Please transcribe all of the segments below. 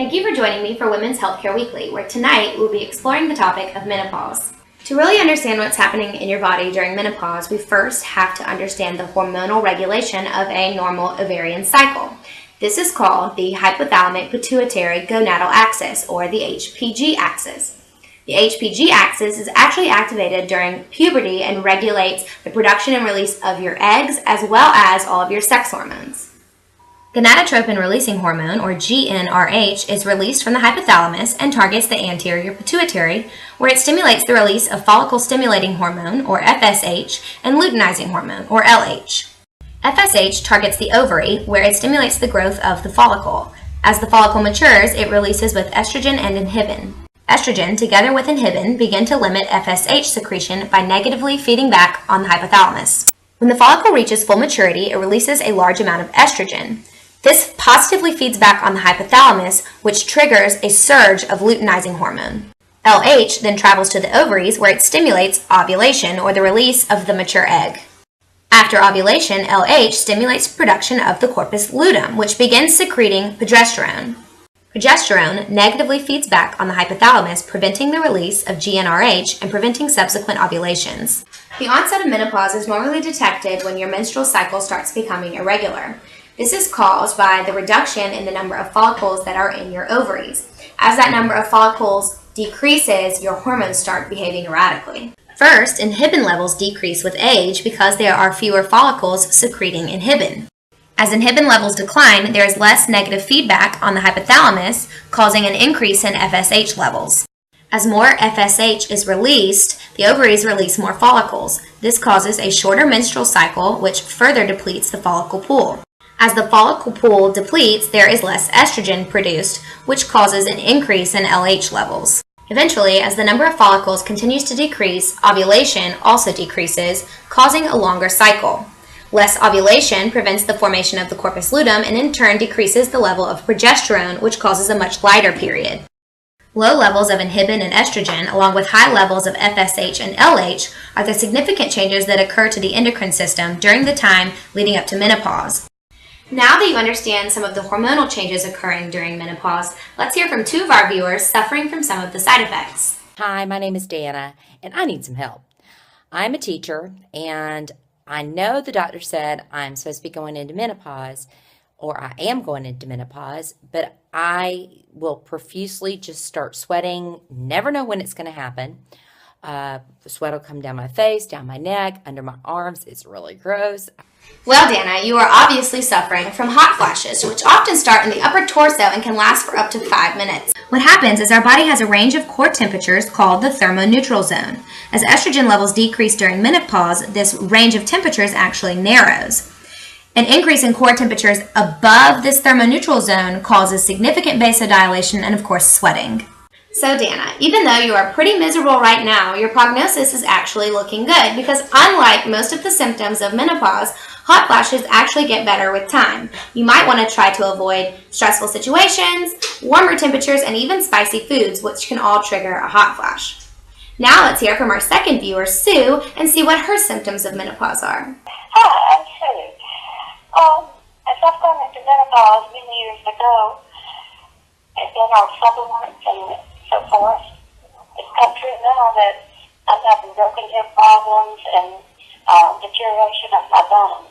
Thank you for joining me for Women's Healthcare Weekly, where tonight we'll be exploring the topic of menopause. To really understand what's happening in your body during menopause, we first have to understand the hormonal regulation of a normal ovarian cycle. This is called the hypothalamic pituitary gonadal axis, or the HPG axis. The HPG axis is actually activated during puberty and regulates the production and release of your eggs as well as all of your sex hormones. Gonadotropin-releasing hormone, or GnRH, is released from the hypothalamus and targets the anterior pituitary, where it stimulates the release of follicle-stimulating hormone, or FSH, and luteinizing hormone, or LH. FSH targets the ovary, where it stimulates the growth of the follicle. As the follicle matures, it releases both estrogen and inhibin. Estrogen, together with inhibin, begin to limit FSH secretion by negatively feeding back on the hypothalamus. When the follicle reaches full maturity, it releases a large amount of estrogen. This positively feeds back on the hypothalamus, which triggers a surge of luteinizing hormone. LH then travels to the ovaries, where it stimulates ovulation, or the release of the mature egg. After ovulation, LH stimulates production of the corpus luteum, which begins secreting progesterone. Progesterone negatively feeds back on the hypothalamus, preventing the release of GnRH and preventing subsequent ovulations. The onset of menopause is normally detected when your menstrual cycle starts becoming irregular. This is caused by the reduction in the number of follicles that are in your ovaries. As that number of follicles decreases, your hormones start behaving erratically. First, inhibin levels decrease with age because there are fewer follicles secreting inhibin. As inhibin levels decline, there is less negative feedback on the hypothalamus, causing an increase in FSH levels. As more FSH is released, the ovaries release more follicles. This causes a shorter menstrual cycle, which further depletes the follicle pool. As the follicle pool depletes, there is less estrogen produced, which causes an increase in LH levels. Eventually, as the number of follicles continues to decrease, ovulation also decreases, causing a longer cycle. Less ovulation prevents the formation of the corpus luteum and in turn decreases the level of progesterone, which causes a much lighter period. Low levels of inhibin and estrogen, along with high levels of FSH and LH, are the significant changes that occur to the endocrine system during the time leading up to menopause. Now that you understand some of the hormonal changes occurring during menopause, let's hear from two of our viewers suffering from some of the side effects. Hi, my name is Dana, and I need some help. I'm a teacher, and I know the doctor said I'm supposed to be going into menopause, or I am going into menopause, but I will profusely just start sweating, never know when it's going to happen. The sweat will come down my face, down my neck, under my arms. It's really gross. Well, Dana, you are obviously suffering from hot flashes, which often start in the upper torso and can last for up to 5 minutes. What happens is our body has a range of core temperatures called the thermoneutral zone. As estrogen levels decrease during menopause, this range of temperatures actually narrows. An increase in core temperatures above this thermoneutral zone causes significant vasodilation and, of course, sweating. So Dana, even though you are pretty miserable right now, your prognosis is actually looking good because unlike most of the symptoms of menopause, hot flashes actually get better with time. You might want to try to avoid stressful situations, warmer temperatures, and even spicy foods, which can all trigger a hot flash. Now let's hear from our second viewer, Sue, and see what her symptoms of menopause are. Hi, I'm Sue. As I've gone into menopause many years ago, I've been on supplements and so forth. It's come true now that I'm having broken hip problems and deterioration of my bones.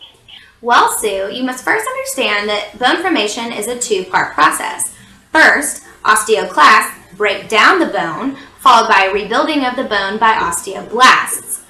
Well, Sue, you must first understand that bone formation is a two-part process. First, osteoclasts break down the bone, followed by rebuilding of the bone by osteoblasts.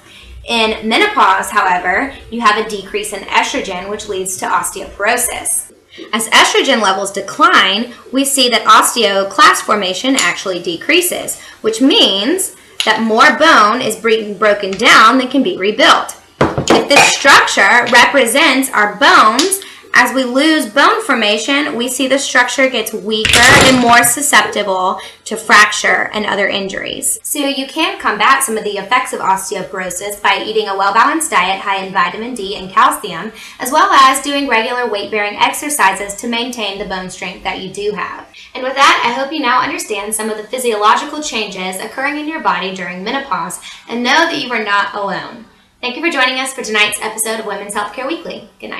In menopause, however, you have a decrease in estrogen, which leads to osteoporosis. As estrogen levels decline, we see that osteoclast formation actually decreases, which means that more bone is being broken down than can be rebuilt. If this structure represents our bones, as we lose bone formation, we see the structure gets weaker and more susceptible to fracture and other injuries. So you can combat some of the effects of osteoporosis by eating a well-balanced diet high in vitamin D and calcium, as well as doing regular weight-bearing exercises to maintain the bone strength that you do have. And with that, I hope you now understand some of the physiological changes occurring in your body during menopause and know that you are not alone. Thank you for joining us for tonight's episode of Women's Healthcare Weekly. Good night.